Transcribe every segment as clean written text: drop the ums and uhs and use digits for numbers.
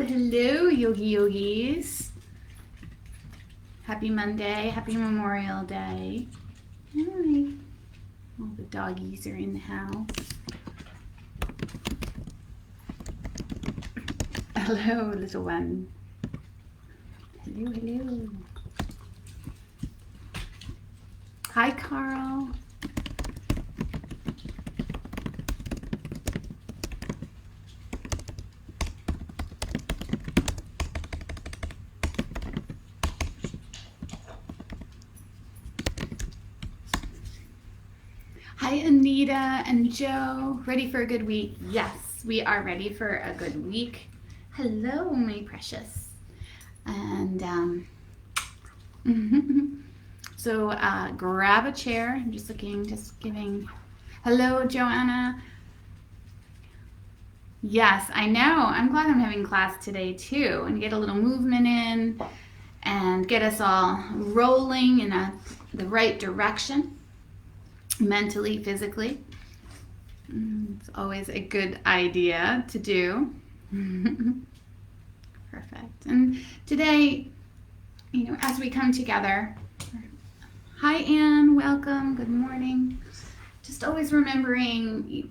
Hello, Yogi Yogis. Happy Monday. Happy Memorial Day. Hi. All the doggies are in the house. Hello, little one. Hello, hello. Hi, Carl. Hi, Anita and Joe. Ready for a good week? Yes, we are ready for a good week. Hello, my precious. And so grab a chair. I'm just giving. Hello, Joanna. Yes, I know. I'm glad I'm having class today too, and get a little movement in and get us all rolling in the right direction, mentally, physically. It's always a good idea to do. Perfect. And today, as we come together, hi Anne, welcome, good morning. Just always remembering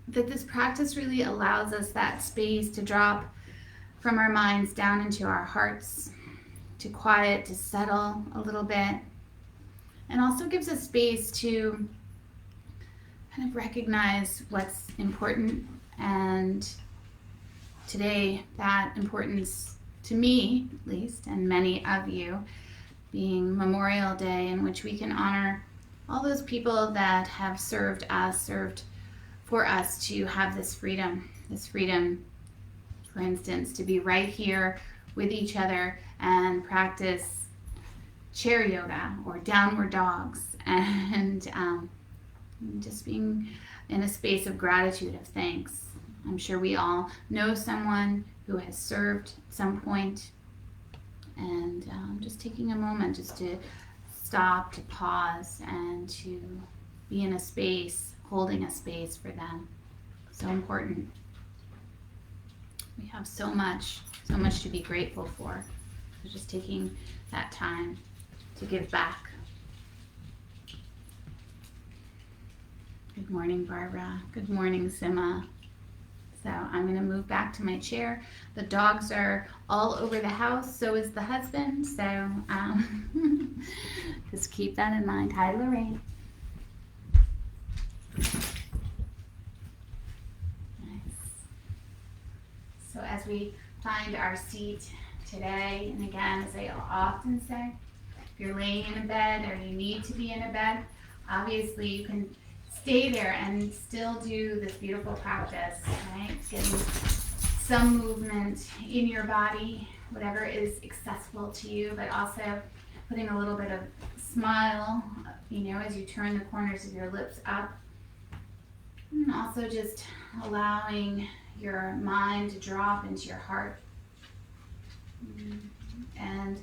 that this practice really allows us that space to drop from our minds down into our hearts, to quiet, to settle a little bit, and also gives us space to kind of recognize what's important. And today, that importance to me, at least, and many of you, being Memorial Day, in which we can honor all those people that have served for us to have this freedom, for instance, to be right here with each other and practice chair yoga or downward dogs, and just being in a space of gratitude, of thanks. I'm sure we all know someone who has served at some point, and just taking a moment just to stop, to pause, and to be in a space, holding a space for them. So important. We have so much to be grateful for. So just taking that time to give back. Good morning, Barbara. Good morning, Sima. So I'm going to move back to my chair. The dogs are all over the house, so is the husband. So just keep that in mind. Hi, Lorraine. Nice. So as we find our seat today, and again, as I often say, if you're laying in a bed or you need to be in a bed, obviously you can stay there and still do this beautiful practice, right? Getting some movement in your body, whatever is accessible to you, but also putting a little bit of smile, as you turn the corners of your lips up. And also just allowing your mind to drop into your heart. And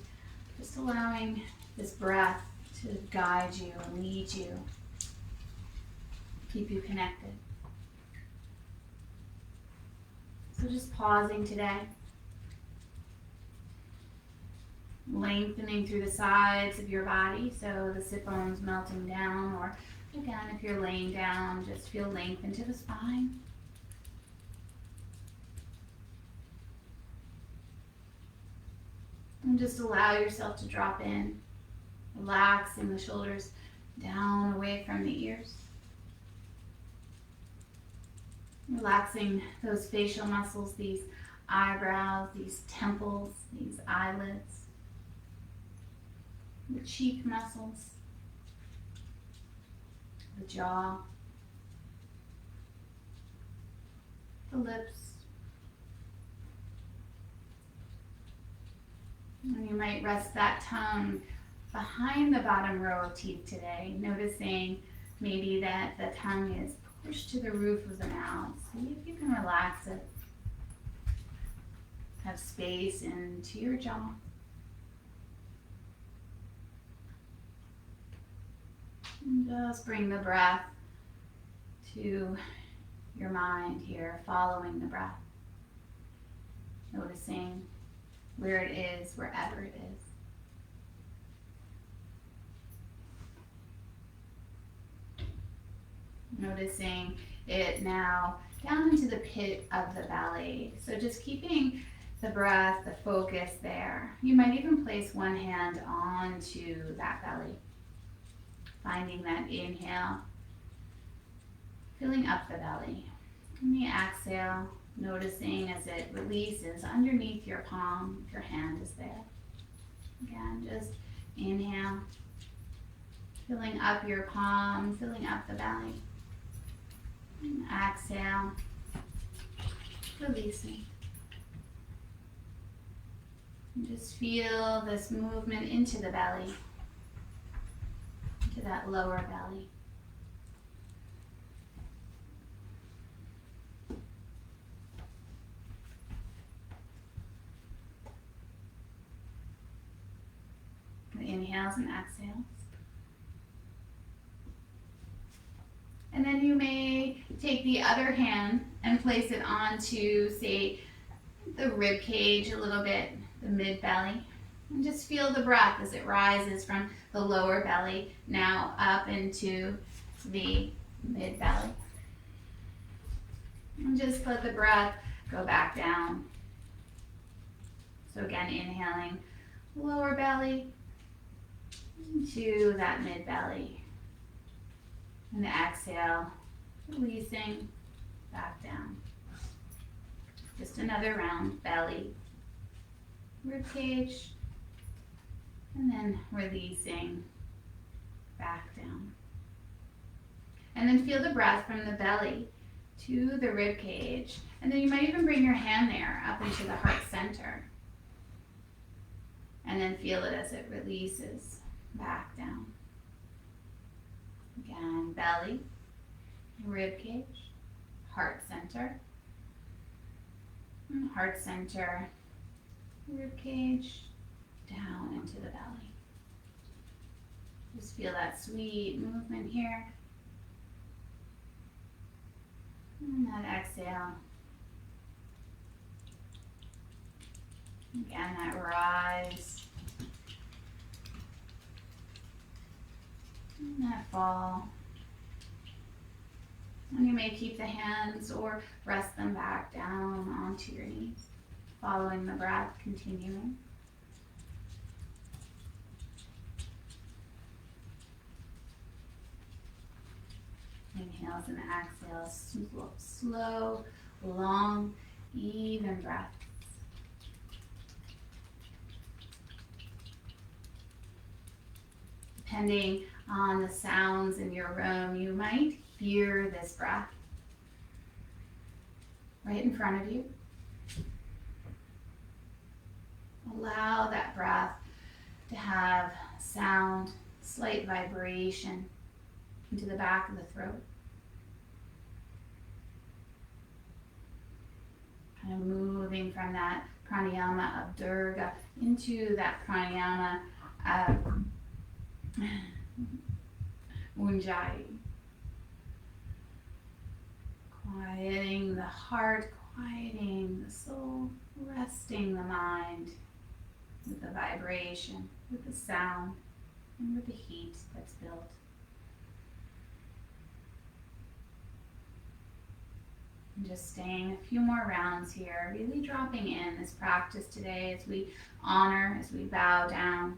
just allowing this breath to guide you and lead you. Keep you connected. So just pausing today. Lengthening through the sides of your body, so the sit bones melting down, or again, if you're laying down, just feel length into the spine. And just allow yourself to drop in, relaxing the shoulders down away from the ears. Relaxing those facial muscles, these eyebrows, these temples, these eyelids, the cheek muscles, the jaw, the lips. And you might rest that tongue behind the bottom row of teeth today, noticing maybe that the tongue is pushed to the roof of the mouth. See if you can relax it. Have space into your jaw. And just bring the breath to your mind here, following the breath. Noticing where it is, wherever it is. Noticing it now down into the pit of the belly. So just keeping the breath, the focus there. You might even place one hand onto that belly. Finding that inhale, filling up the belly. And the exhale, noticing as it releases underneath your palm, if your hand is there. Again, just inhale, filling up your palm, filling up the belly. And exhale, releasing. And just feel this movement into the belly, into that lower belly. The inhales and exhales. And then you may take the other hand and place it onto, say, the rib cage a little bit, the mid belly. And just feel the breath as it rises from the lower belly now up into the mid belly. And just let the breath go back down. So again, inhaling lower belly into that mid belly. And exhale, releasing back down. Just another round, belly, rib cage, and then releasing back down. And then feel the breath from the belly to the rib cage. And then you might even bring your hand there up into the heart center. And then feel it as it releases back down. Again, belly, rib cage, heart center, and heart center, rib cage, down into the belly. Just feel that sweet movement here. And that exhale. Again, that rise. And that fall. And you may keep the hands or rest them back down onto your knees, following the breath, continuing. Inhales and exhales, slow, long, even breath. Depending on the sounds in your room, you might hear this breath right in front of you. Allow that breath to have sound, slight vibration into the back of the throat. Kind of moving from that pranayama of Durga into that pranayama of Ujjayi. Quieting the heart, quieting the soul, resting the mind with the vibration, with the sound, and with the heat that's built. And just staying a few more rounds here, really dropping in this practice today as we honor, as we bow down.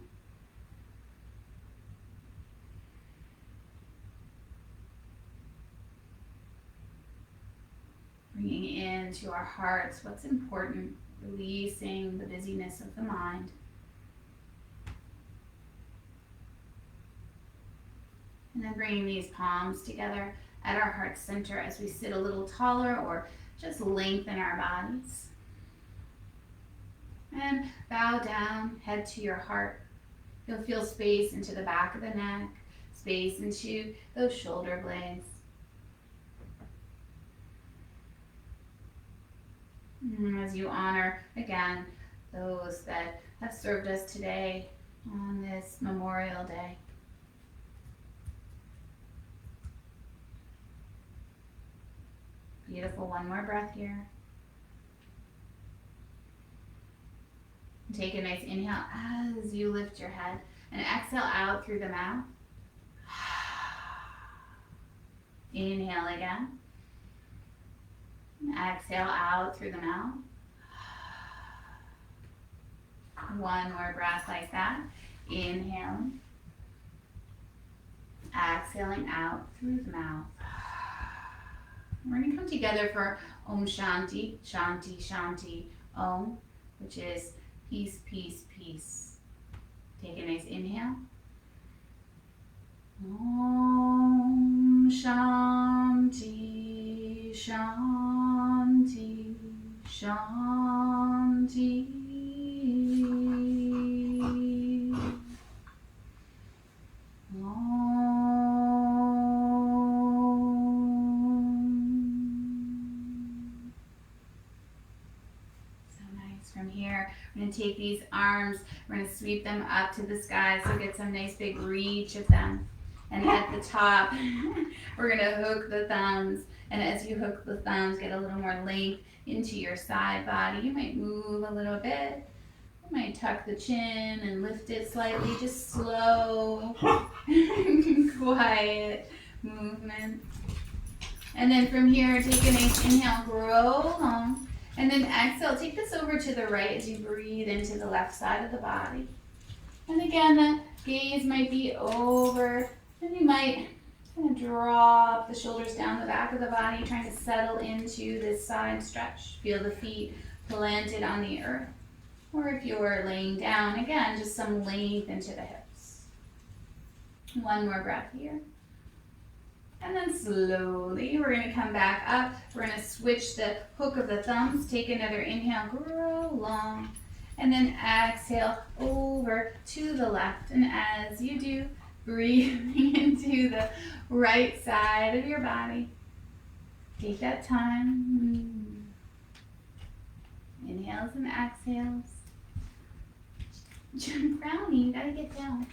into our hearts, what's important, releasing the busyness of the mind. And then bringing these palms together at our heart center as we sit a little taller or just lengthen our bodies. And bow down, head to your heart. You'll feel space into the back of the neck, space into those shoulder blades. And as you honor, again, those that have served us today on this Memorial Day. Beautiful. One more breath here. Take a nice inhale as you lift your head and exhale out through the mouth. Inhale again. Exhale out through the mouth. One more breath like that. Inhaling. Exhaling out through the mouth. We're going to come together for Om Shanti, Shanti, Shanti, Om, which is peace, peace, peace. Take a nice inhale. Om Shanti, Shanti, Shanti. From here, we're going to take these arms, we're going to sweep them up to the sky so get some nice big reach of them. And at the top, we're going to hook the thumbs. And as you hook the thumbs, get a little more length into your side body. You might move a little bit. You might tuck the chin and lift it slightly, just slow, quiet movement. And then from here, take a nice inhale, grow long. And then exhale, take this over to the right as you breathe into the left side of the body. And again, the gaze might be over, and you might kind of drop the shoulders down the back of the body, trying to settle into this side stretch. Feel the feet planted on the earth. Or if you're laying down, again, just some length into the hips. One more breath here. And then slowly, we're going to come back up. We're going to switch the hook of the thumbs. Take another inhale, grow long. And then exhale over to the left. And as you do, breathing into the right side of your body. Take that time. Inhales and exhales. Brownie, you gotta get down.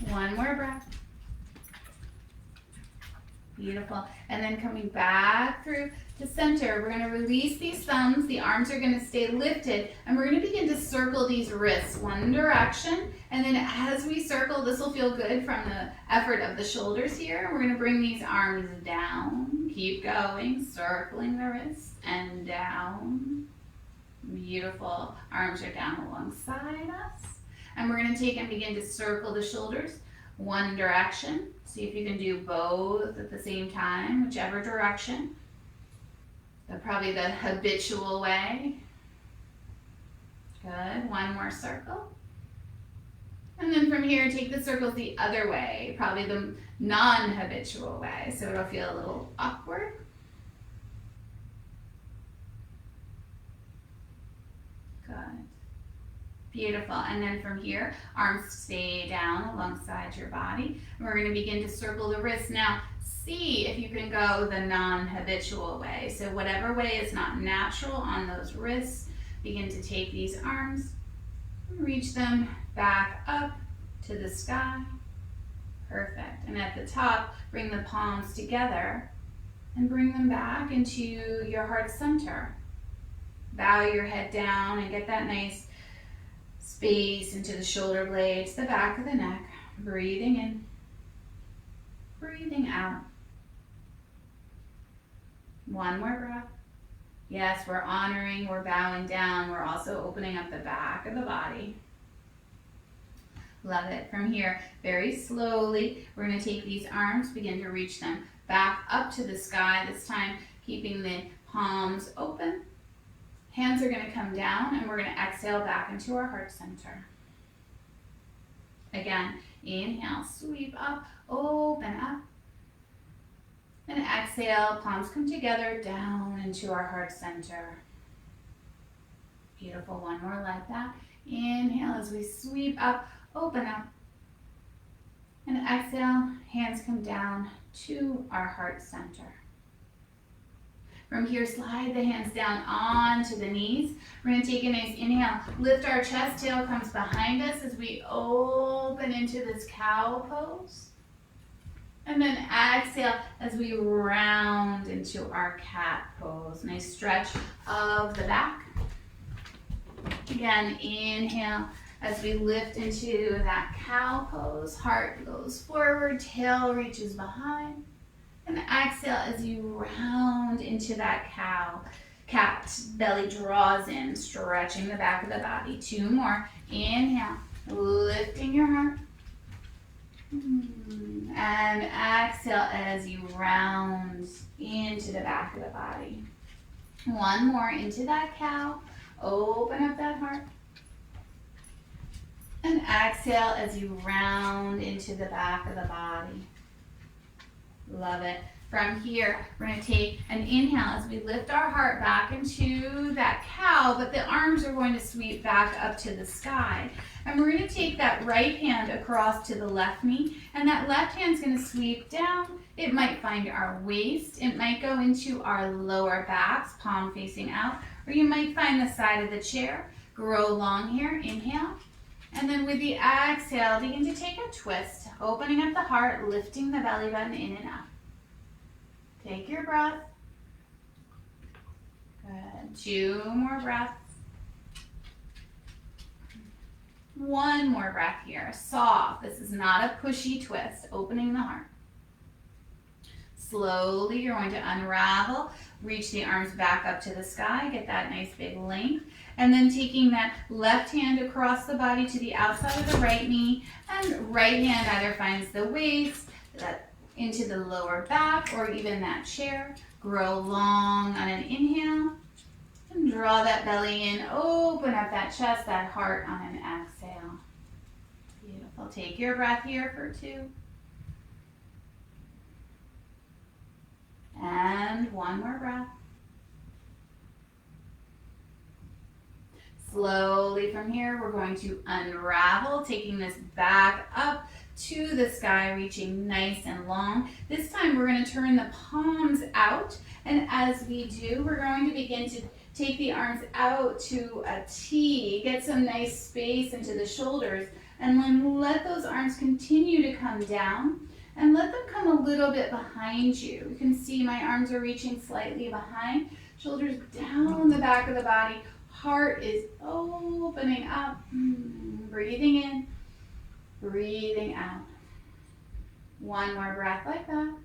One more breath. Beautiful. And then coming back through to center, we're going to release these thumbs. The arms are going to stay lifted. And we're going to begin to circle these wrists one direction. And then as we circle, this will feel good from the effort of the shoulders here. We're going to bring these arms down. Keep going, circling the wrists and down. Beautiful. Arms are down alongside us. And we're going to take and begin to circle the shoulders one direction. See if you can do both at the same time, whichever direction. But probably the habitual way. Good. One more circle. And then from here, take the circles the other way, probably the non-habitual way, so it'll feel a little awkward. Good. Beautiful. And then from here, arms stay down alongside your body. And we're going to begin to circle the wrists. Now, see if you can go the non-habitual way. So whatever way is not natural on those wrists, begin to take these arms, reach them back up to the sky. Perfect. And at the top, bring the palms together and bring them back into your heart center. Bow your head down and get that nice space into the shoulder blades, the back of the neck. Breathing in, breathing out. One more breath. Yes, we're honoring, we're bowing down. We're also opening up the back of the body. Love it. From here, very slowly, we're going to take these arms, begin to reach them back up to the sky. This time, keeping the palms open. Hands are going to come down, and we're going to exhale back into our heart center. Again, inhale, sweep up, open up. And exhale, palms come together, down into our heart center. Beautiful, one more like that. Inhale as we sweep up, open up. And exhale, hands come down to our heart center. From here, slide the hands down onto the knees. We're going to take a nice inhale, lift our chest, tail comes behind us as we open into this cow pose. And then exhale as we round into our cat pose. Nice stretch of the back. Again, inhale as we lift into that cow pose. Heart goes forward, tail reaches behind. And exhale as you round into that cat. Belly draws in, stretching the back of the body. Two more. Inhale, lifting your heart. And exhale as you round into the back of the body. One more into that cow. Open up that heart. And exhale as you round into the back of the body. Love it. From here, we're going to take an inhale as we lift our heart back into that cow, but the arms are going to sweep back up to the sky. And we're going to take that right hand across to the left knee, and that left hand's going to sweep down. It might find our waist. It might go into our lower backs, palm facing out, or you might find the side of the chair. Grow long here. Inhale. And then with the exhale, begin to take a twist, opening up the heart, lifting the belly button in and up. Take your breath. Good. Two more breaths. One more breath here. Soft. This is not a pushy twist. Opening the heart. Slowly, you're going to unravel. Reach the arms back up to the sky. Get that nice big length. And then taking that left hand across the body to the outside of the right knee. And right hand either finds the waist, into the lower back, or even that chair. Grow long on an inhale. And draw that belly in. Open up that chest, that heart on an exhale. Beautiful. Take your breath here for two. And one more breath. Slowly from here, we're going to unravel, taking this back up to the sky, reaching nice and long. This time we're going to turn the palms out, and as we do, we're going to begin to take the arms out to a T. Get some nice space into the shoulders, and then let those arms continue to come down, and let them come a little bit behind you. You can see my arms are reaching slightly behind, shoulders down the back of the body. Heart is opening up, breathing in, breathing out. One more breath like that.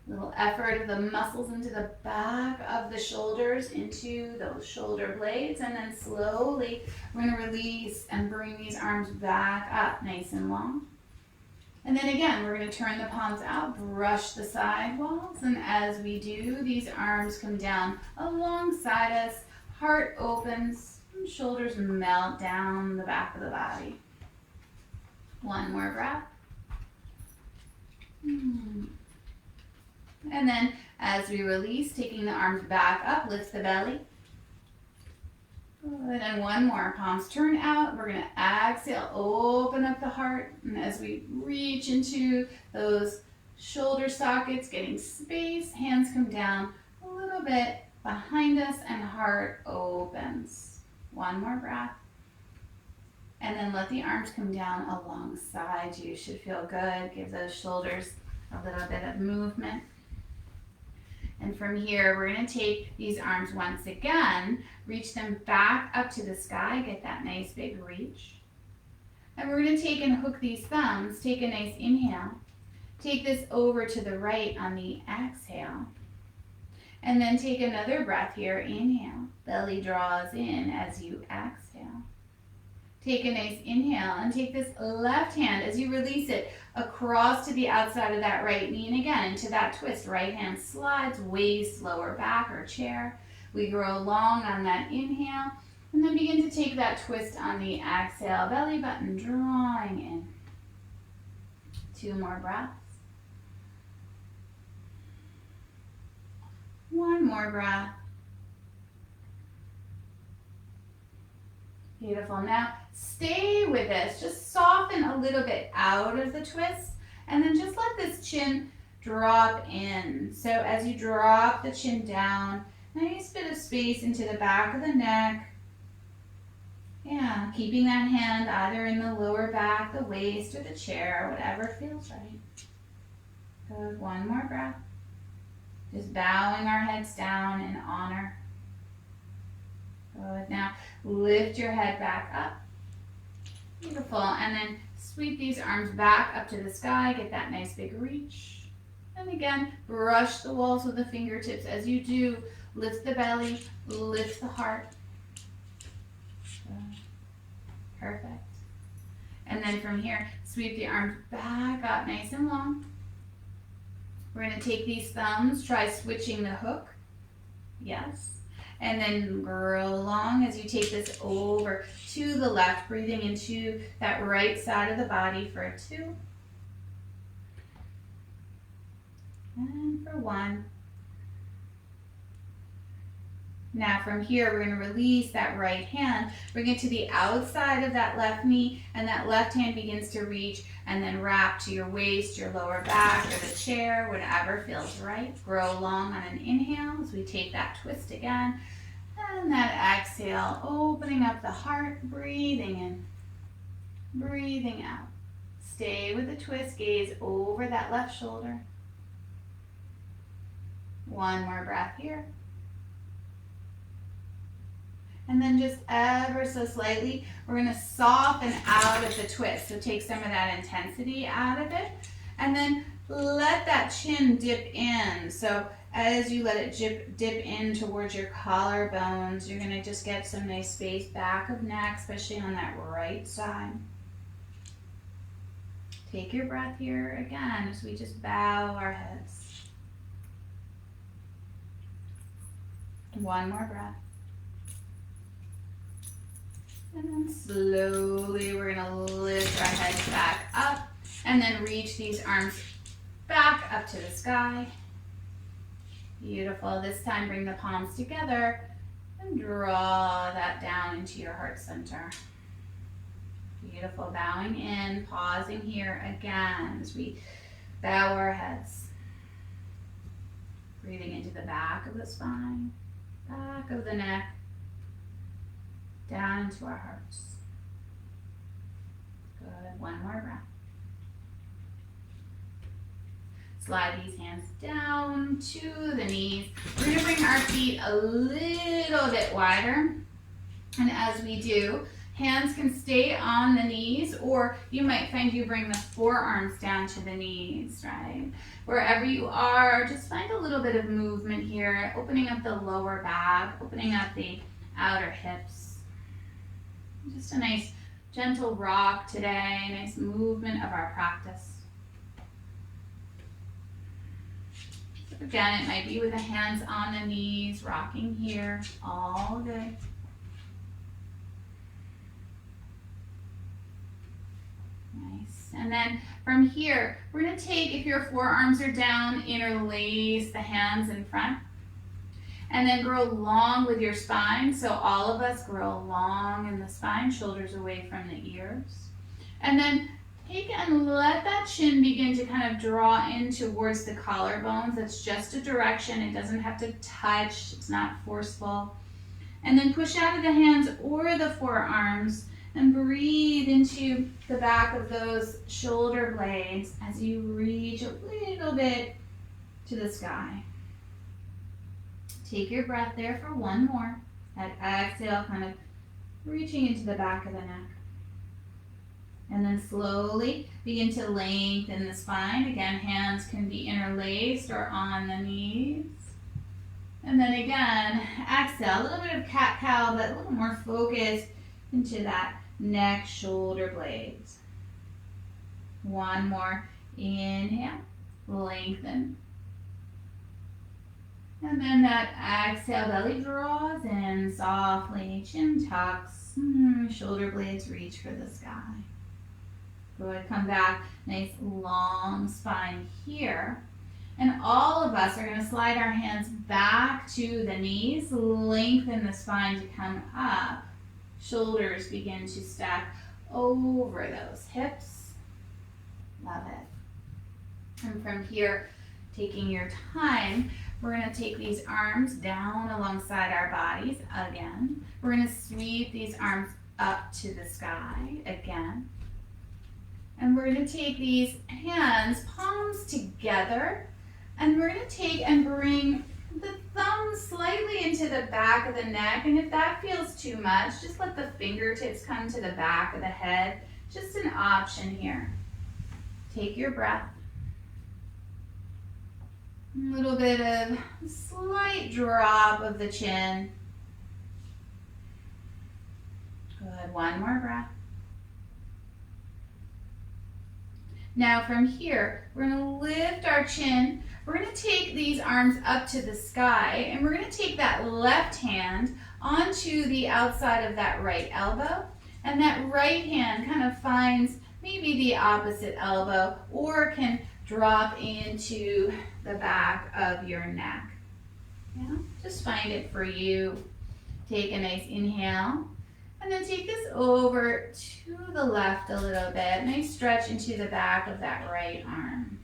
Little effort of the muscles into the back of the shoulders, into those shoulder blades, and then slowly we're going to release and bring these arms back up nice and long. And then again, we're going to turn the palms out, brush the side walls, and as we do, these arms come down alongside us. Heart opens, shoulders melt down the back of the body. One more breath. And then as we release, taking the arms back up, lift the belly. Good. And one more. Palms turn out. We're going to exhale, open up the heart. And as we reach into those shoulder sockets, getting space, hands come down a little bit behind us, and heart opens. One more breath. And then let the arms come down alongside you. Should feel good. Give those shoulders a little bit of movement. And from here, we're going to take these arms once again, reach them back up to the sky, get that nice big reach. And we're going to take and hook these thumbs, take a nice inhale. Take this over to the right on the exhale. And then take another breath here, inhale. Belly draws in as you exhale. Take a nice inhale and take this left hand as you release it across to the outside of that right knee. And again, into that twist. Right hand slides, waist, lower back or chair. We grow long on that inhale. And then begin to take that twist on the exhale. Belly button drawing in. 2 more breaths. 1 more breath. Beautiful. Now, stay with this. Just soften a little bit out of the twist, and then just let this chin drop in. So as you drop the chin down, nice bit of space into the back of the neck. Yeah, keeping that hand either in the lower back, the waist, or the chair, whatever feels right. Good. 1 more breath. Just bowing our heads down in honor. Good. Now, lift your head back up. Beautiful. And then sweep these arms back up to the sky. Get that nice big reach. And again, brush the walls with the fingertips. As you do, lift the belly, lift the heart. Good. Perfect. And then from here, sweep the arms back up nice and long. We're going to take these thumbs, try switching the hook. Yes. And then grow long as you take this over to the left, breathing into that right side of the body for 2. And for 1. Now from here, we're going to release that right hand, bring it to the outside of that left knee, and that left hand begins to reach and then wrap to your waist, your lower back, or the chair, whatever feels right. Grow long on an inhale as we take that twist again. And that exhale, opening up the heart, breathing in, breathing out. Stay with the twist, gaze over that left shoulder. 1 more breath here. And then just ever so slightly, we're going to soften out of the twist. So take some of that intensity out of it. And then let that chin dip in. So as you let it dip in towards your collarbones, you're going to just get some nice space back of neck, especially on that right side. Take your breath here again as we just bow our heads. 1 more breath. And then slowly we're going to lift our heads back up and then reach these arms back up to the sky. Beautiful. This time bring the palms together and draw that down into your heart center. Beautiful. Bowing in, pausing here again as we bow our heads. Breathing into the back of the spine, back of the neck, down into our hearts. Good. 1 more breath. Slide these hands down to the knees. We're going to bring our feet a little bit wider. And as we do, hands can stay on the knees, or you might find you bring the forearms down to the knees, right? Wherever you are, just find a little bit of movement here, opening up the lower back, opening up the outer hips. Just a nice gentle rock today, nice movement of our practice. So again, it might be with the hands on the knees, rocking here, all good. Nice. And then from here, we're going to take, if your forearms are down, interlace the hands in front. And then grow long with your spine. So all of us grow long in the spine, shoulders away from the ears. And then take and let that chin begin to kind of draw in towards the collarbones. That's just a direction. It doesn't have to touch. It's not forceful. And then push out of the hands or the forearms and breathe into the back of those shoulder blades as you reach a little bit to the sky. Take your breath there for 1 more. That exhale, kind of reaching into the back of the neck. And then slowly begin to lengthen the spine. Again, hands can be interlaced or on the knees. And then again, exhale, a little bit of cat-cow, but a little more focused into that neck, shoulder blades. One more. Inhale, lengthen. And then that exhale, belly draws in softly, chin tucks, shoulder blades reach for the sky. Good, come back, nice long spine here. And all of us are going to slide our hands back to the knees, lengthen the spine to come up. Shoulders begin to stack over those hips. Love it. And from here, taking your time, we're going to take these arms down alongside our bodies again. We're going to sweep these arms up to the sky again. And we're going to take these hands, palms together, and we're going to take and bring the thumbs slightly into the back of the neck. And if that feels too much, just let the fingertips come to the back of the head. Just an option here. Take your breath. A little bit of slight drop of the chin. Good, one more breath. Now from here, we're going to lift our chin. We're going to take these arms up to the sky, and we're going to take that left hand onto the outside of that right elbow, and that right hand kind of finds maybe the opposite elbow, or can drop into the back of your neck. Yeah, just find it for you. Take a nice inhale, and then take this over to the left a little bit. Nice stretch into the back of that right arm.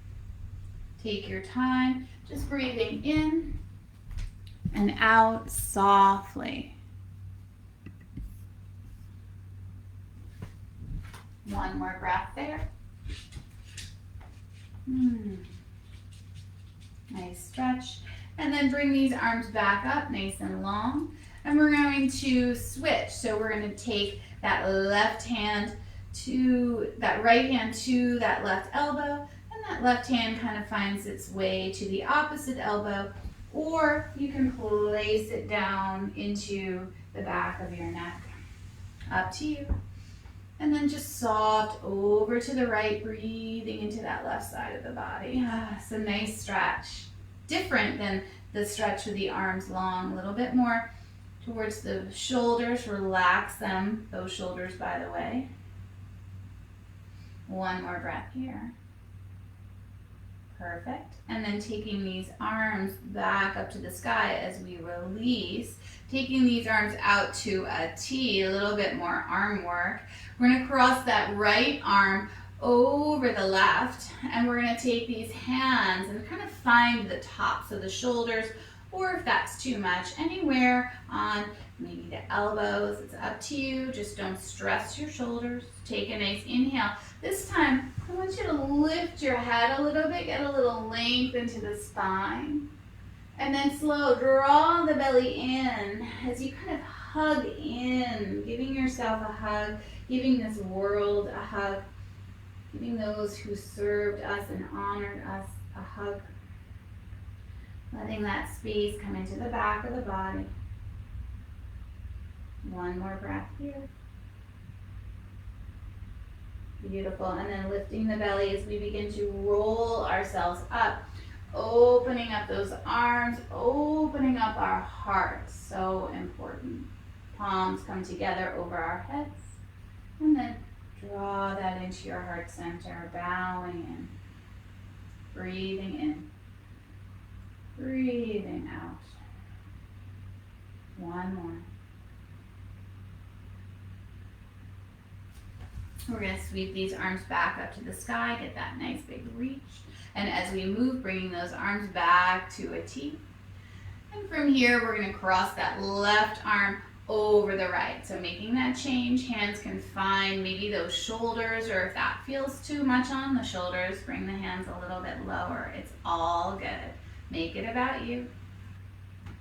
Take your time, just breathing in and out softly. One more breath there. Nice stretch. And then bring these arms back up nice and long. And we're going to switch. So we're going to take that left hand to that right hand to that left elbow. And that left hand kind of finds its way to the opposite elbow. Or you can place it down into the back of your neck. Up to you. And then just soft over to the right, breathing into that left side of the body. It's a nice stretch. Different than the stretch with the arms long, a little bit more towards the shoulders. Relax them, those shoulders, by the way. One more breath here. Perfect. And then taking these arms back up to the sky as we release, taking these arms out to a T, a little bit more arm work. We're going to cross that right arm over the left, and we're going to take these hands and kind of find the tops of the shoulders, or if that's too much, anywhere on maybe the elbows. It's up to you. Just don't stress your shoulders. Take a nice inhale. This time, I want you to lift your head a little bit, get a little length into the spine. And then slow, draw the belly in as you kind of hug in, giving yourself a hug, giving this world a hug, giving those who served us and honored us a hug. Letting that space come into the back of the body. One more breath here. Beautiful. And then lifting the belly as we begin to roll ourselves up. Opening up those arms, opening up our heart. So important. Palms come together over our heads. And then draw that into your heart center, bowing in. Breathing in. Breathing out. One more. We're going to sweep these arms back up to the sky, get that nice big reach. And as we move, bringing those arms back to a T. And from here, we're going to cross that left arm over the right. So making that change, hands can find maybe those shoulders, or if that feels too much on the shoulders, bring the hands a little bit lower. It's all good. Make it about you.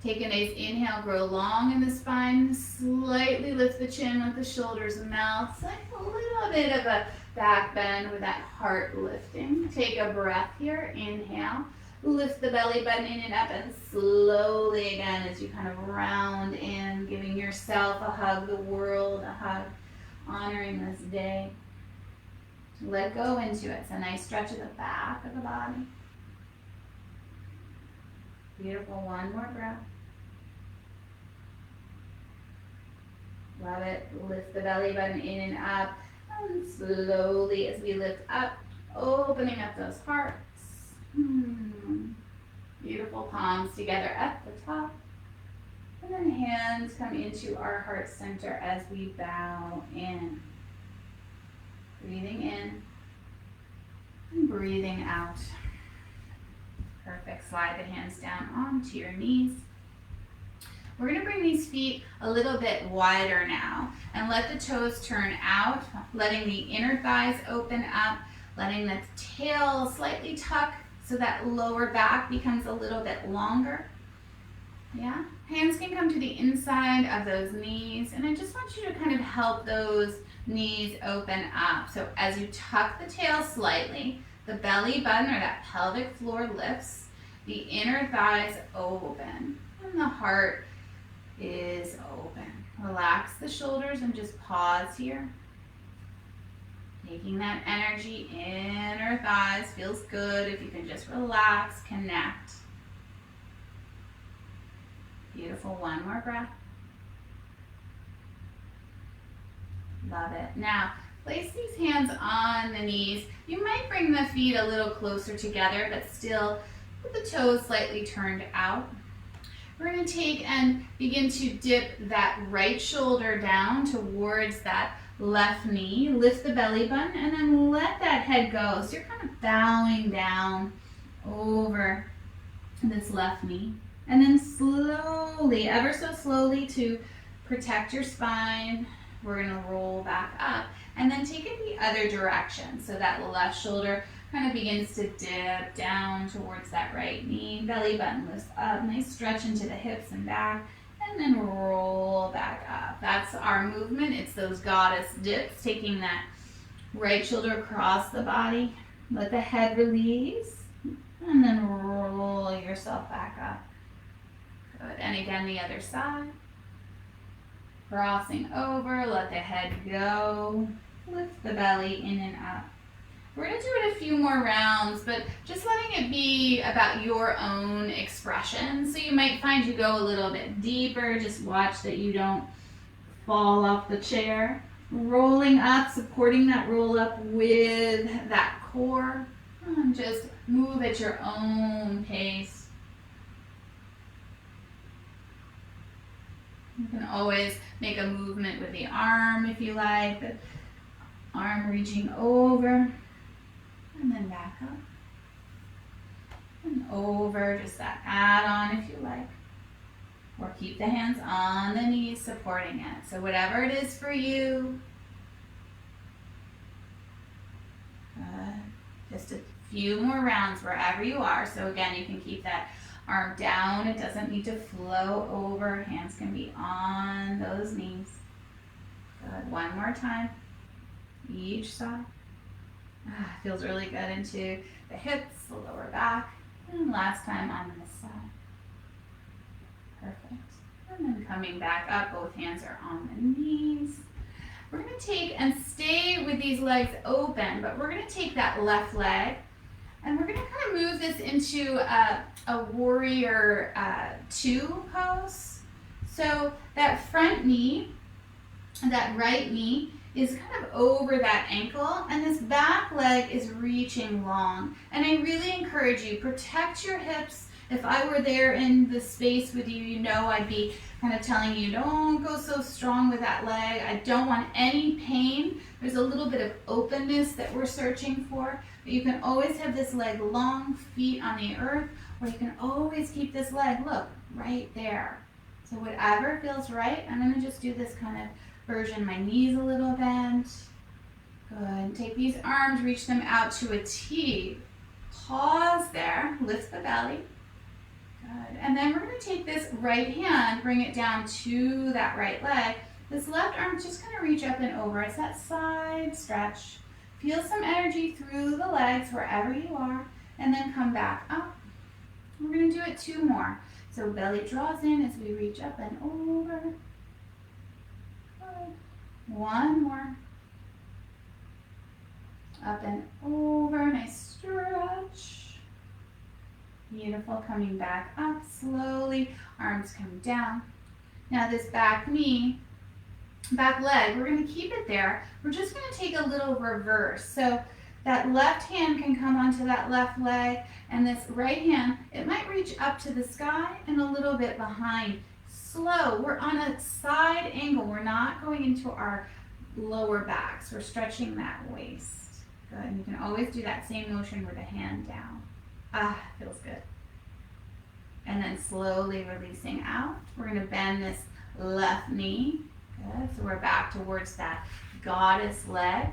Take a nice inhale, grow long in the spine, slightly lift the chin with the shoulders and mouth. Like a little bit of a back bend with that heart lifting. Take a breath here, inhale. Lift the belly button in and up, and slowly again as you kind of round in, giving yourself a hug, the world a hug. honoring this day. Let go into it. It's a nice stretch of the back of the body. Beautiful. One more breath. Love it. Lift the belly button in and up. And slowly as we lift up, opening up those hearts. Beautiful. Palms together at the top. And then hands come into our heart center as we bow in. Breathing in and breathing out. Perfect. Slide the hands down onto your knees. We're going to bring these feet a little bit wider now and let the toes turn out, letting the inner thighs open up, letting the tail slightly tuck so that lower back becomes a little bit longer. Yeah, hands can come to the inside of those knees, and I just want you to kind of help those knees open up. So as you tuck the tail slightly, the belly button or that pelvic floor lifts, the inner thighs open, and the heart is open. Relax the shoulders and just pause here. Taking that energy, inner thighs, feels good if you can just relax, connect. Beautiful. One more breath. Love it. Now, place these hands on the knees. You might bring the feet a little closer together, but still with the toes slightly turned out. We're going to take and begin to dip that right shoulder down towards that left knee. Lift the belly button and then let that head go. So you're kind of bowing down over this left knee. And then slowly, ever so slowly to protect your spine, we're going to roll back up and then take it the other direction. So that left shoulder kind of begins to dip down towards that right knee. Belly button lifts up, nice stretch into the hips and back, and then roll back up. That's our movement. It's those goddess dips, taking that right shoulder across the body. Let the head release, and then roll yourself back up. Good. And again, the other side. Crossing over, let the head go. Lift the belly in and up. We're going to do it a few more rounds, but just letting it be about your own expression. So you might find you go a little bit deeper. Just watch that you don't fall off the chair. Rolling up, supporting that roll up with that core. And just move at your own pace. You can always make a movement with the arm if you like. The arm reaching over and then back up and over, just that add-on if you like. Or keep the hands on the knees supporting it. So whatever it is for you. Good. Just a few more rounds wherever you are. So again, you can keep that arm down. It doesn't need to flow over. Hands can be on those knees. Good. One more time. Each side. Feels really good into the hips, the lower back. And last time on this side. Perfect. And then coming back up, both hands are on the knees. We're going to take and stay with these legs open, but we're going to take that left leg and we're going to kind of move this into a warrior two pose. So that front knee, that right knee is kind of over that ankle, and this back leg is reaching long. And I really encourage you, protect your hips. If I were there in the space with you, you know I'd be kind of telling you, don't go so strong with that leg. I don't want any pain. There's a little bit of openness that we're searching for. But you can always have this leg long, feet on the earth, or you can always keep this leg, look, right there. So whatever feels right, I'm going to just do this kind of version. My knees a little bent. Good. Take these arms, reach them out to a T. Pause there, lift the belly. Good. And then we're going to take this right hand, bring it down to that right leg. This left arm is just going to reach up and over. It's that side stretch. Feel some energy through the legs wherever you are, and then come back up. We're going to do it two more. So belly draws in as we reach up and over. Good. One more. Up and over, nice stretch. Beautiful, coming back up slowly, arms come down. Now this back knee, back leg, we're gonna keep it there. We're just gonna take a little reverse. So that left hand can come onto that left leg, and this right hand, it might reach up to the sky and a little bit behind. Slow, we're on a side angle. We're not going into our lower backs. We're stretching that waist. Good, and you can always do that same motion with a hand down. Feels good. And then slowly releasing out. We're gonna bend this left knee. Good, so we're back towards that goddess leg.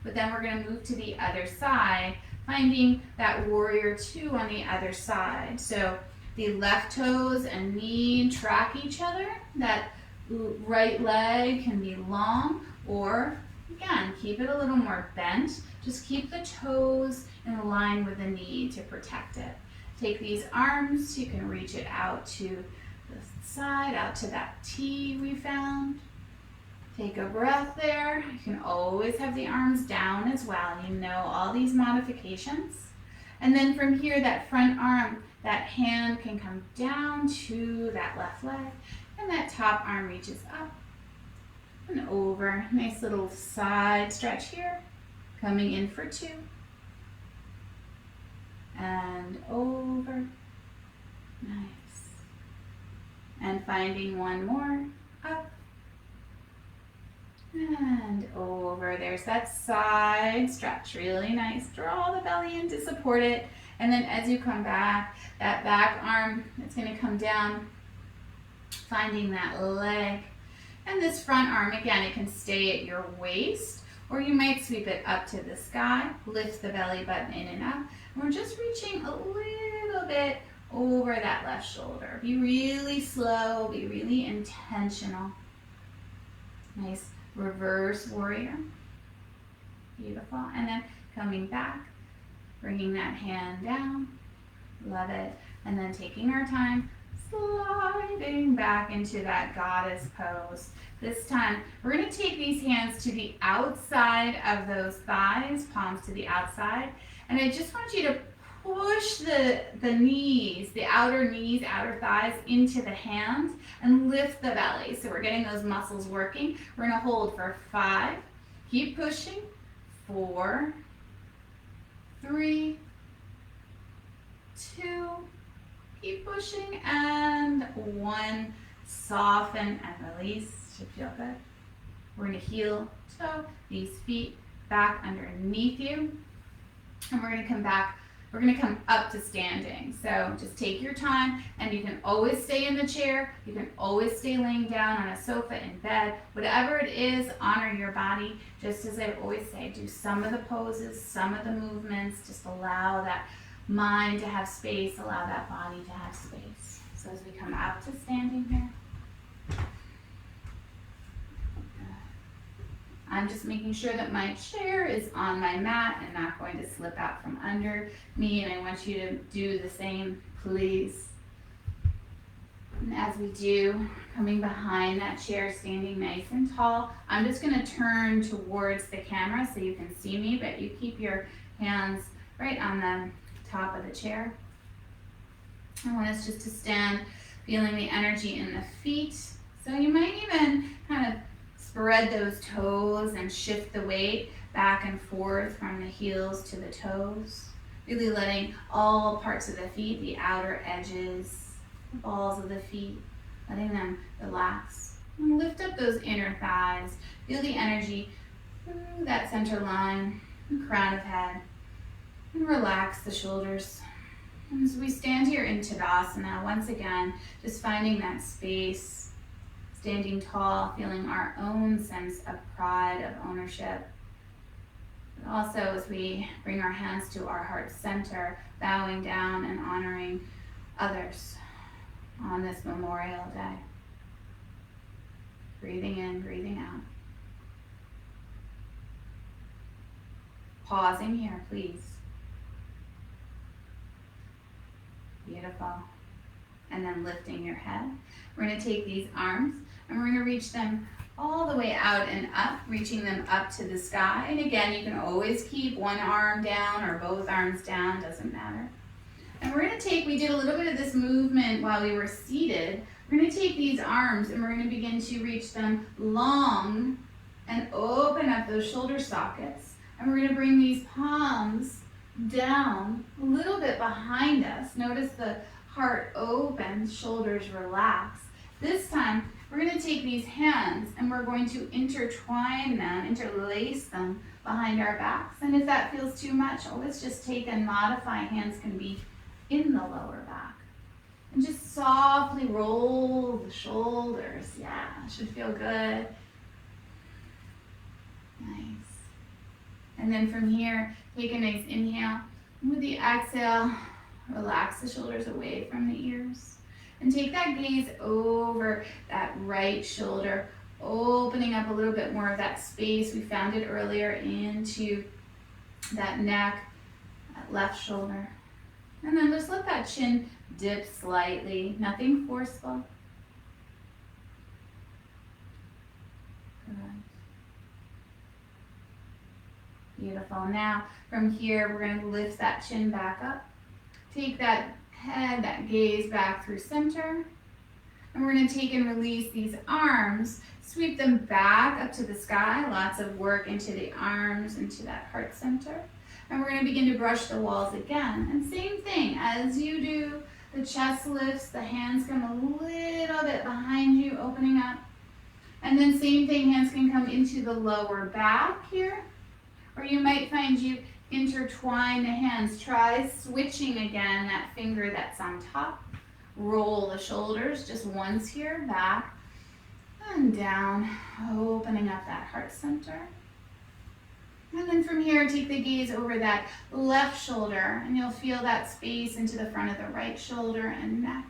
But then we're gonna move to the other side, finding that warrior two on the other side. So the left toes and knee track each other. That right leg can be long, or again, keep it a little more bent. Just keep the toes in line with the knee to protect it. Take these arms, you can reach it out to the side, out to that T we found. Take a breath there. You can always have the arms down as well. You know all these modifications. And then from here, that front arm, that hand can come down to that left leg, and that top arm reaches up and over. Nice little side stretch here. Coming in for two. And over. Nice. And finding one more. Up. And over. There's that side stretch. Really nice. Draw the belly in to support it. And then as you come back, that back arm, it's going to come down. Finding that leg. And this front arm, again, it can stay at your waist, or you might sweep it up to the sky, lift the belly button in and up. And we're just reaching a little bit over that left shoulder. Be really slow, be really intentional. Nice reverse warrior. Beautiful. And then coming back, bringing that hand down. Love it. And then taking our time, sliding back into that goddess pose. This time, we're going to take these hands to the outside of those thighs, palms to the outside. And I just want you to push the knees, the outer knees, outer thighs into the hands and lift the belly. So we're getting those muscles working. We're going to hold for 5. Keep pushing. 4, 3, 2, keep pushing, and 1. Soften and release. Should feel good. We're going to heel toe these feet back underneath you, and we're going to come back. We're going to come up to standing. So just take your time, and you can always stay in the chair. You can always stay laying down on a sofa in bed. Whatever it is, honor your body. Just as I always say, do some of the poses, some of the movements. Just allow that mind to have space, allow that body to have space. So as we come up to standing here, I'm just making sure that my chair is on my mat and not going to slip out from under me, and I want you to do the same, please. And as we do, coming behind that chair, standing nice and tall, I'm just going to turn towards the camera so you can see me, but you keep your hands right on the top of the chair. I want us just to stand, feeling the energy in the feet. So you might even kind of spread those toes and shift the weight back and forth from the heels to the toes. Really letting all parts of the feet, the outer edges, the balls of the feet, letting them relax. And lift up those inner thighs. Feel the energy through that center line, the crown of head. And relax the shoulders. And as we stand here in Tadasana, once again, just finding that space, standing tall, feeling our own sense of pride, of ownership. But also as we bring our hands to our heart center, bowing down and honoring others on this Memorial Day. Breathing in, breathing out. Pausing here, please. Beautiful. and then lifting your head. We're going to take these arms and we're going to reach them all the way out and up, reaching them up to the sky. And again, you can always keep one arm down or both arms down, doesn't matter. And we're going to take, we did a little bit of this movement while we were seated. We're going to take these arms and we're going to begin to reach them long and open up those shoulder sockets. And we're going to bring these palms down a little bit behind us. Notice the heart opens, shoulders relax. This time, we're going to take these hands and we're going to intertwine them, interlace them behind our backs. And if that feels too much, always just take and modify. Hands can be in the lower back. And just softly roll the shoulders. Yeah, it should feel good. Nice. And then from here, take a nice inhale. And with the exhale, relax the shoulders away from the ears. And take that gaze over that right shoulder, opening up a little bit more of that space. We found it earlier into that neck, that left shoulder. And then just let that chin dip slightly, nothing forceful. Good. Beautiful. Now, from here, we're going to lift that chin back up. Take that head, that gaze back through center. And we're going to take and release these arms, sweep them back up to the sky. Lots of work into the arms, into that heart center. And we're going to begin to brush the walls again. And same thing, as you do, the chest lifts, the hands come a little bit behind you, opening up. And then same thing, hands can come into the lower back here. Or you might find you intertwine the hands. Try switching again, that finger that's on top. Roll the shoulders just once here, back and down, opening up that heart center. And then from here, take the gaze over that left shoulder, and you'll feel that space into the front of the right shoulder and neck.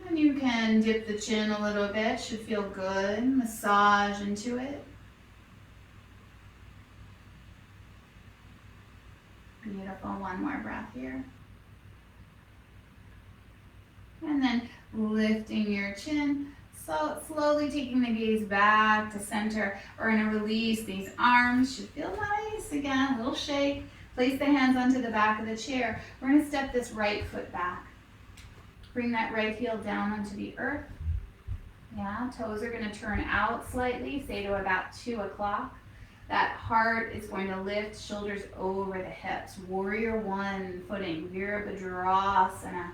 And you can dip the chin a little bit, should feel good. Massage into it. Beautiful, one more breath here. And then lifting your chin, so slowly taking the gaze back to center. We're going to release these arms, should feel nice. Again, a little shake. Place the hands onto the back of the chair. We're going to step this right foot back. Bring that right heel down onto the earth. Yeah, toes are going to turn out slightly, say to about 2 o'clock. That heart is going to lift, shoulders over the hips. Warrior one footing, Virabhadrasana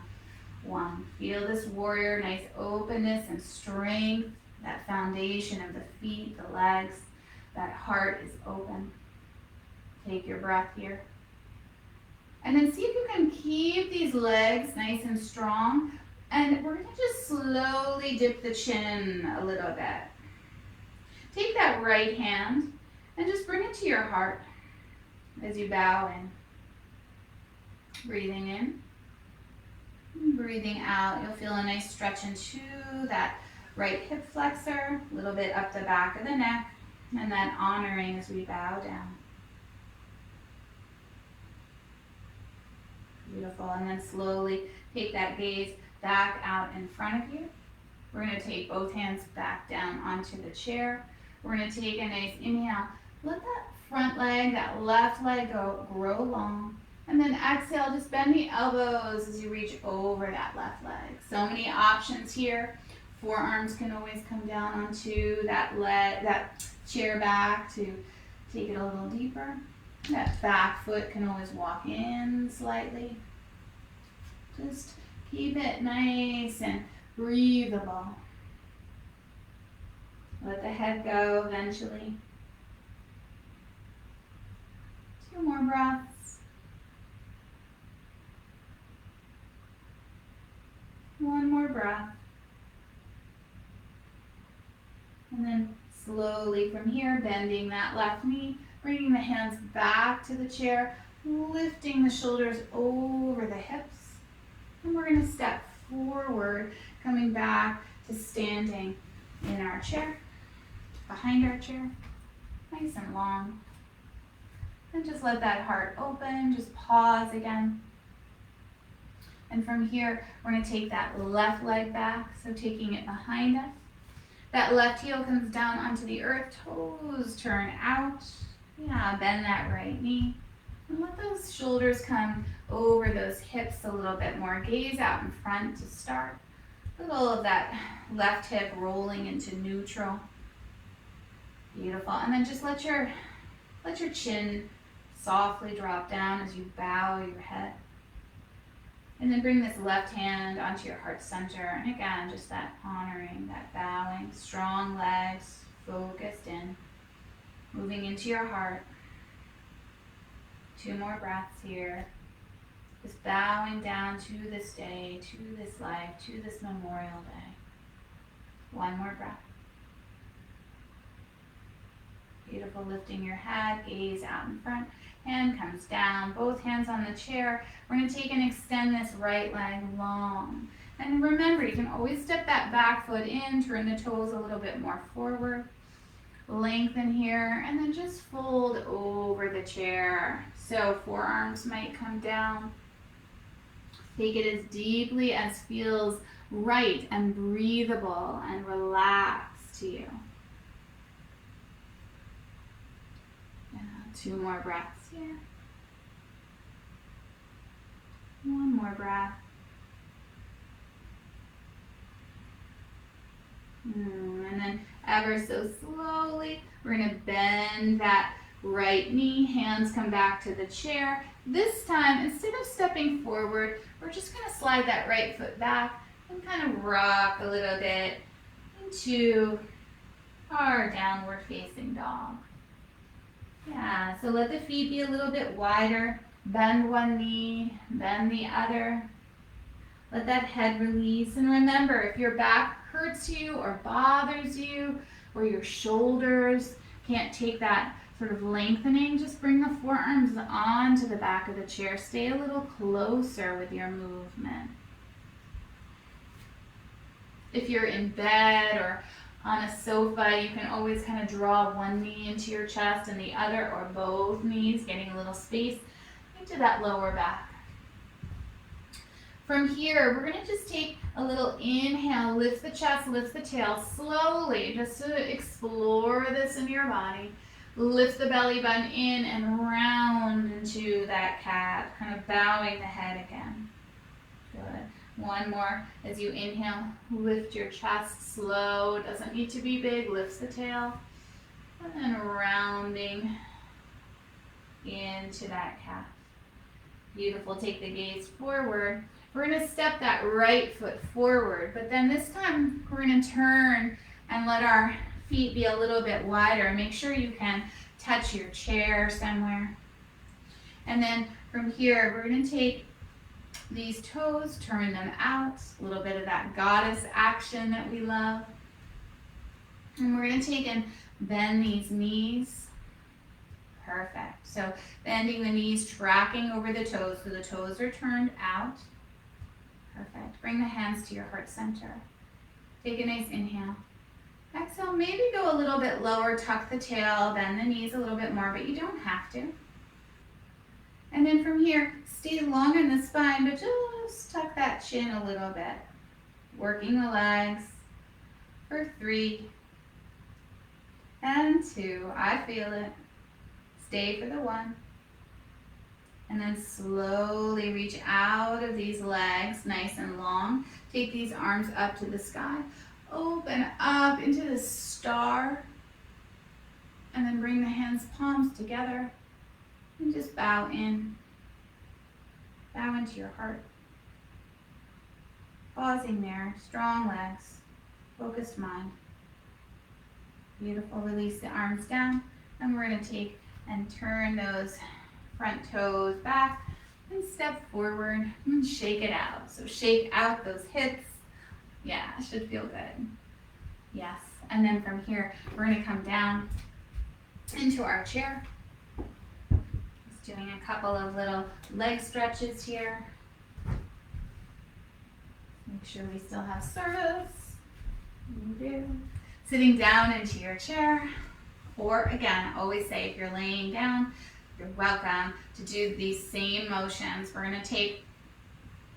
1. Feel this warrior, nice openness and strength, that foundation of the feet, the legs, that heart is open. Take your breath here. And then see if you can keep these legs nice and strong. And we're going to just slowly dip the chin a little bit. Take that right hand and just bring it to your heart as you bow in. Breathing in. Breathing out, you'll feel a nice stretch into that right hip flexor, a little bit up the back of the neck, and then honoring as we bow down. Beautiful, and then slowly take that gaze back out in front of you. We're going to take both hands back down onto the chair. We're going to take a nice inhale. Let that front leg, that left leg grow long. And then exhale, just bend the elbows as you reach over that left leg. So many options here. Forearms can always come down onto that leg, that chair back to take it a little deeper. That back foot can always walk in slightly. Just keep it nice and breathable. Let the head go eventually. 2 more breaths. One more breath. And then slowly from here, bending that left knee, bringing the hands back to the chair, lifting the shoulders over the hips. And we're going to step forward, coming back to standing in our chair, behind our chair, nice and long. And just let that heart open, just pause again. And from here, we're going to take that left leg back, so taking it behind us. That left heel comes down onto the earth, toes turn out. Yeah, bend that right knee. And let those shoulders come over those hips a little bit more. Gaze out in front to start. Little of that left hip rolling into neutral. Beautiful. And then just let your chin softly drop down as you bow your head. And then bring this left hand onto your heart center. And again, just that honoring, that bowing, strong legs, focused in, moving into your heart. 2 more breaths here. Just bowing down to this day, to this life, to this Memorial Day. 1 more breath. Beautiful, lifting your head, gaze out in front. Hand comes down, both hands on the chair. We're going to take and extend this right leg long. And remember, you can always step that back foot in, turn the toes a little bit more forward. Lengthen here, and then just fold over the chair. So forearms might come down. Take it as deeply as feels right and breathable and relaxed to you. 2 more breaths here. 1 more breath. And then ever so slowly, we're going to bend that right knee. Hands come back to the chair. This time, instead of stepping forward, we're just going to slide that right foot back and kind of rock a little bit into our downward facing dog. Yeah, so let the feet be a little bit wider. Bend one knee, bend the other. Let that head release. And remember, if your back hurts you or bothers you, or your shoulders can't take that sort of lengthening, just bring the forearms onto the back of the chair. Stay a little closer with your movement. If you're in bed or on a sofa, you can always kind of draw one knee into your chest and the other, or both knees, getting a little space into that lower back. From here, we're going to just take a little inhale, lift the chest, lift the tail slowly, just to explore this in your body. Lift the belly button in and round into that cat, kind of bowing the head again. Good. 1 more. As you inhale, lift your chest slow. Doesn't need to be big. Lifts the tail. And then rounding into that calf. Beautiful. Take the gaze forward. We're going to step that right foot forward. But then this time, we're going to turn and let our feet be a little bit wider. Make sure you can touch your chair somewhere. And then from here, we're going to take these toes, turn them out, a little bit of that goddess action that we love. And we're going to take and bend these knees. Perfect. So bending the knees, tracking over the toes, so the toes are turned out. Perfect. Bring the hands to your heart center. Take a nice inhale. Exhale, maybe go a little bit lower, tuck the tail, bend the knees a little bit more, but you don't have to. And then from here, stay long in the spine, but just tuck that chin a little bit. Working the legs for 3 and 2. I feel it. Stay for the 1. And then slowly reach out of these legs, nice and long. Take these arms up to the sky. Open up into the star. And then bring the hands, palms together. And just bow in. Bow into your heart. Pausing there, strong legs, focused mind. Beautiful, release the arms down. And we're going to take and turn those front toes back and step forward and shake it out. So shake out those hips. Yeah, it should feel good. Yes, and then from here, we're going to come down into our chair. Just doing a couple of little leg stretches here. Make sure we still have service. We do. Sitting down into your chair. Or again, I always say if you're laying down, you're welcome to do these same motions. We're going to take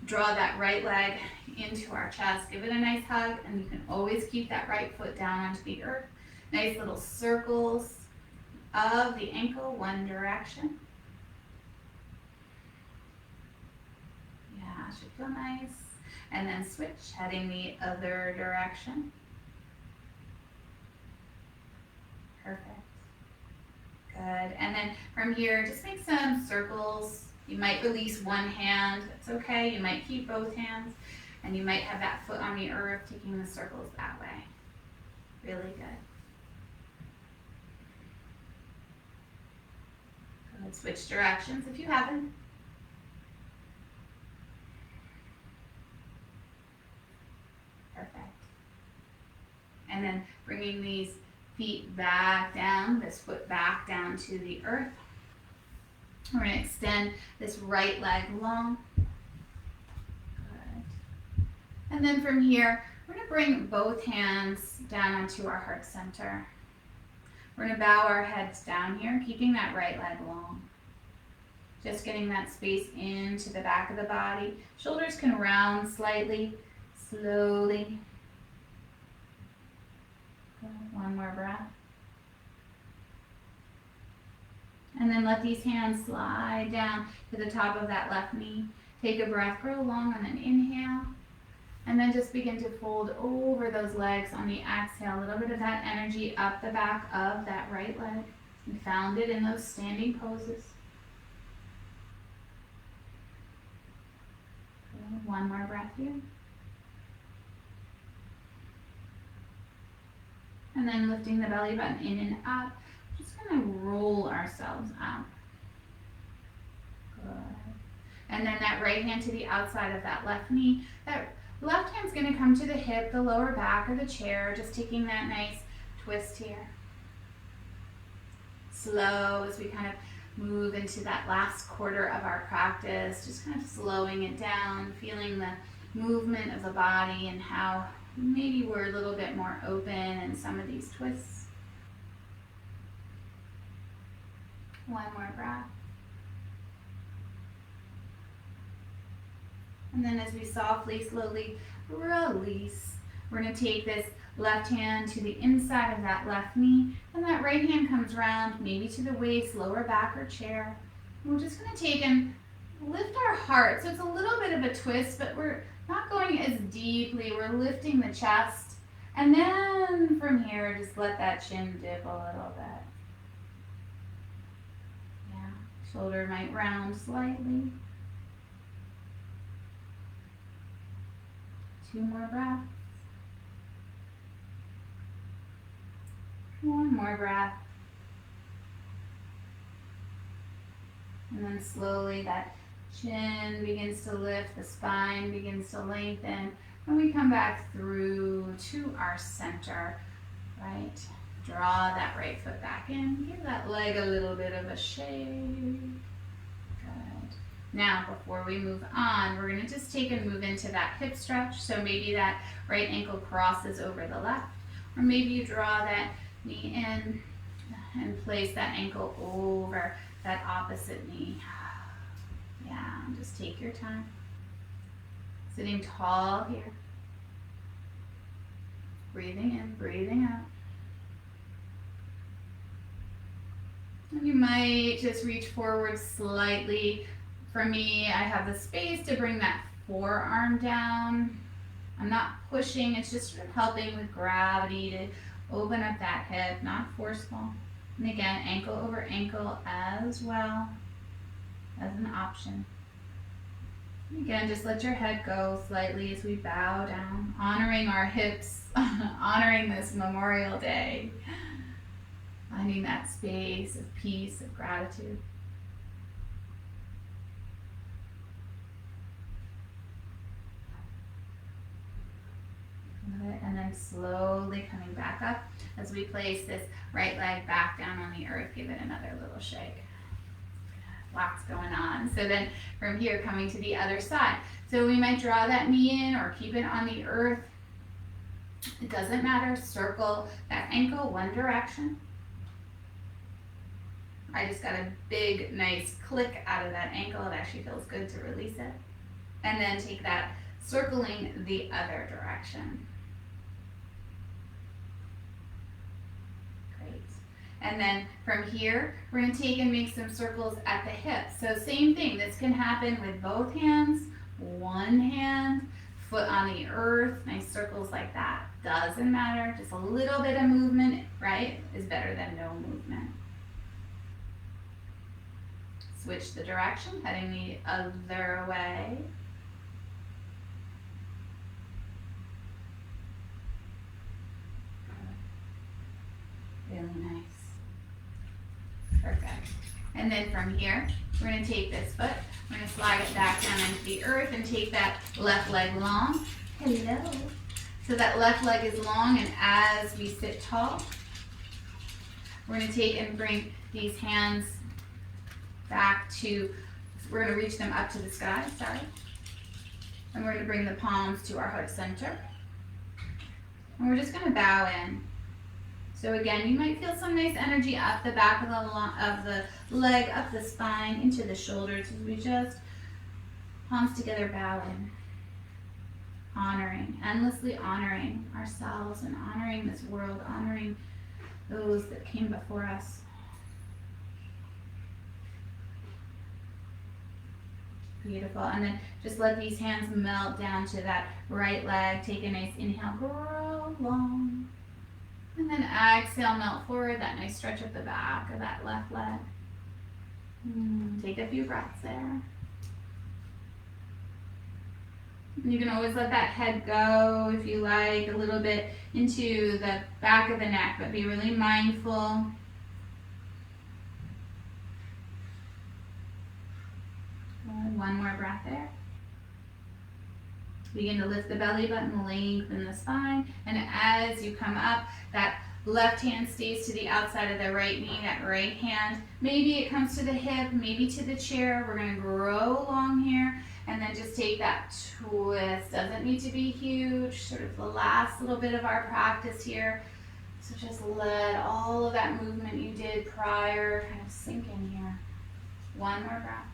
Draw that right leg into our chest. Give it a nice hug, and you can always keep that right foot down onto the earth. Nice little circles of the ankle, one direction. Yeah, should feel nice. And then switch, heading the other direction. Perfect. Good. And then from here, just make some circles. You might release one hand. It's okay. You might keep both hands. And you might have that foot on the earth, taking the circles that way. Really good. Good. Switch directions if you haven't. Perfect. And then bringing these feet back down, this foot back down to the earth. We're going to extend this right leg long. Good. And then from here, we're going to bring both hands down onto our heart center. We're going to bow our heads down here, keeping that right leg long. Just getting that space into the back of the body. Shoulders can round slightly, slowly. Good. One more breath. And then let these hands slide down to the top of that left knee. Take a breath, grow long on an inhale. And then just begin to fold over those legs on the exhale. A little bit of that energy up the back of that right leg. We found it in those standing poses. Good. One more breath here. And then lifting the belly button in and up. Just going to roll ourselves out. Good. And then that right hand to the outside of that left knee. That left hand's going to come to the hip, the lower back of the chair, just taking that nice twist here. Slow as we kind of move into that last quarter of our practice, just kind of slowing it down, feeling the movement of the body and how maybe we're a little bit more open in some of these twists. One more breath. And then as we softly, slowly release, we're going to take this left hand to the inside of that left knee, and that right hand comes around, maybe to the waist, lower back or chair. And we're just going to take and lift our heart. So it's a little bit of a twist, but we're not going as deeply. We're lifting the chest. And then from here, just let that chin dip a little bit. Yeah, shoulder might round slightly. Two more breaths. One more breath. And then slowly that chin begins to lift, the spine begins to lengthen, and we come back through to our center, right? Draw that right foot back in, give that leg a little bit of a shake. Good. Now, before we move on, we're gonna just take and move into that hip stretch. So maybe that right ankle crosses over the left, or maybe you draw that knee in and place that ankle over that opposite knee. Yeah, just take your time. Sitting tall here. Breathing in, breathing out. And you might just reach forward slightly. For me, I have the space to bring that forearm down. I'm not pushing, it's just sort of helping with gravity to open up that hip, not forceful. And again, ankle over ankle as well as an option. And again, just let your head go slightly as we bow down, honoring our hips, honoring this Memorial Day, finding that space of peace, of gratitude. And then slowly coming back up as we place this right leg back down on the earth. Give it another little shake. Lots going on. So then from here, coming to the other side. So we might draw that knee in or keep it on the earth. It doesn't matter. Circle that ankle one direction. I just got a big, nice click out of that ankle. It actually feels good to release it. And then take that circling the other direction. Great. And then from here, we're going to take and make some circles at the hips. So same thing, this can happen with both hands, one hand, foot on the earth, nice circles like that. Doesn't matter, just a little bit of movement, right, is better than no movement. Switch the direction, heading the other way. Really nice. Perfect. And then from here, we're going to take this foot, we're going to slide it back down into the earth and take that left leg long. Hello. So that left leg is long, and as we sit tall, we're going to take and bring these hands back to, we're going to reach them up to the sky, sorry. And we're going to bring the palms to our heart center. And we're just going to bow in. So again, you might feel some nice energy up the back of the leg, up the spine, into the shoulders as we just, palms together, bow in. Honoring, endlessly honoring ourselves and honoring this world, honoring those that came before us. Beautiful. And then just let these hands melt down to that right leg. Take a nice inhale, grow long. And then exhale, melt forward, that nice stretch of the back of that left leg. Take a few breaths there. You can always let that head go, if you like, a little bit into the back of the neck, but be really mindful. One more breath there. Begin to lift the belly button, lengthen the spine, and as you come up, that left hand stays to the outside of the right knee, that right hand, maybe it comes to the hip, maybe to the chair. We're going to grow long here, and then just take that twist. Doesn't need to be huge, sort of the last little bit of our practice here. So just let all of that movement you did prior kind of sink in here. One more breath.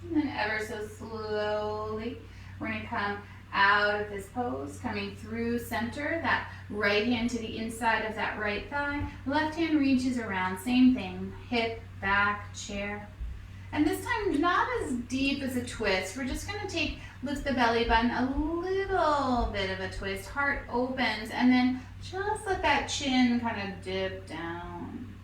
And then ever so slowly, we're going to come out of this pose, coming through center, that right hand to the inside of that right thigh. Left hand reaches around, same thing, hip, back, chair. And this time, not as deep as a twist. We're just going to lift the belly button, a little bit of a twist, heart opens, and then just let that chin kind of dip down.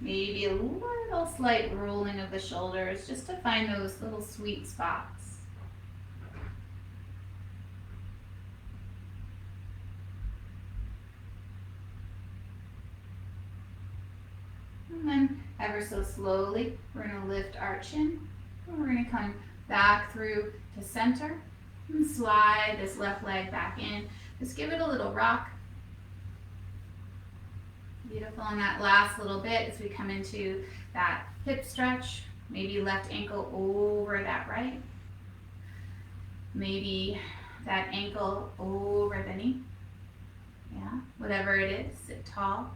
Maybe a little slight rolling of the shoulders just to find those little sweet spots. And then ever so slowly, we're going to lift our chin. And we're going to come back through to center and slide this left leg back in. Just give it a little rock. Beautiful. On that last little bit as we come into that hip stretch, maybe left ankle over that right. Maybe that ankle over the knee. Yeah, whatever it is, sit tall.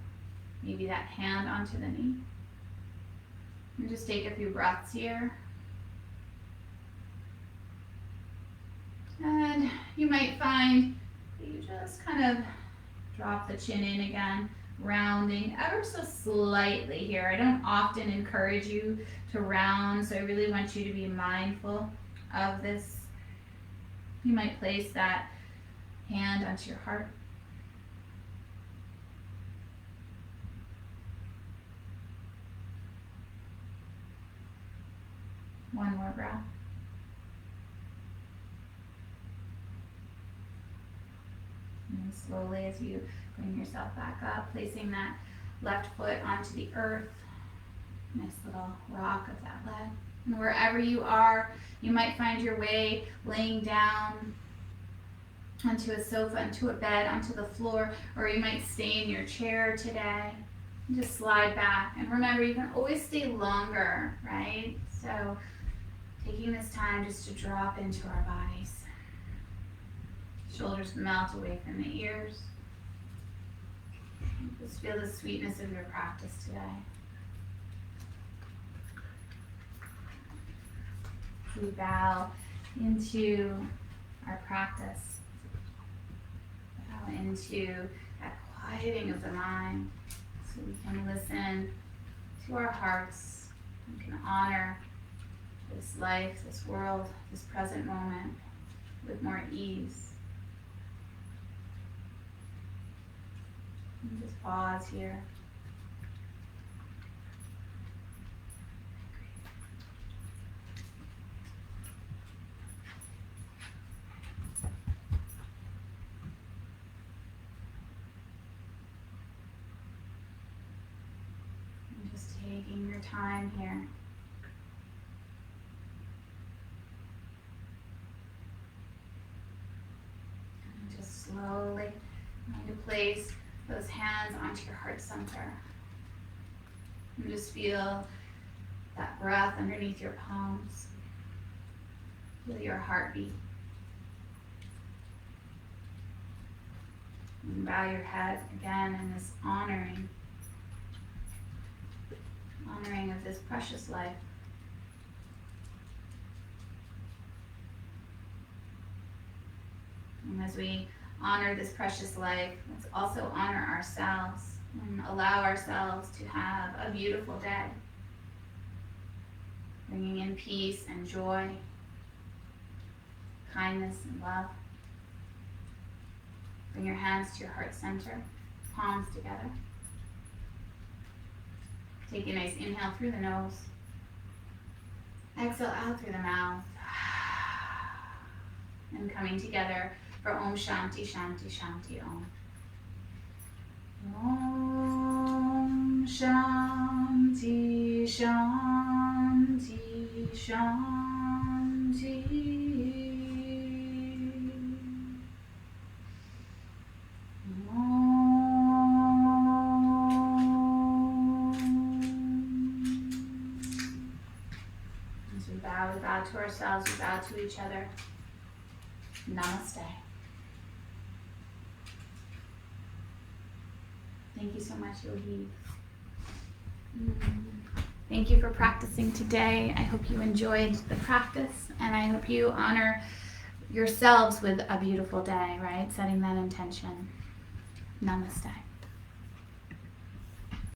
Maybe that hand onto the knee. And just take a few breaths here. And you might find that you just kind of drop the chin in again, rounding ever so slightly here. I don't often encourage you to round, so I really want you to be mindful of this. You might place that hand onto your heart. One more breath. And slowly as you bring yourself back up, placing that left foot onto the earth. Nice little rock of that leg. And wherever you are, you might find your way laying down onto a sofa, onto a bed, onto the floor, or you might stay in your chair today. And just slide back. And remember, you can always stay longer, right? So taking this time just to drop into our bodies. Shoulders melt away from the ears. Just feel the sweetness of your practice today. We bow into our practice, bow into that quieting of the mind so we can listen to our hearts. We can honor this life, this world, this present moment with more ease. And just pause here. And just taking your time here. And just slowly going to place those hands onto your heart center. And just feel that breath underneath your palms. Feel your heartbeat. And bow your head again in this honoring of this precious life. And as we honor this precious life, let's also honor ourselves and allow ourselves to have a beautiful day, bringing in peace and joy, kindness and love. Bring your hands to your heart center, palms together. Take a nice inhale through the nose. Exhale out through the mouth. And coming together for Om Shanti Shanti Shanti Om. Om Shanti Shanti Shanti. As we bow to ourselves, we bow to each other. Namaste. Thank you so much, Yogi. Thank you for practicing today. I hope you enjoyed the practice, and I hope you honor yourselves with a beautiful day, right? Setting that intention. Namaste.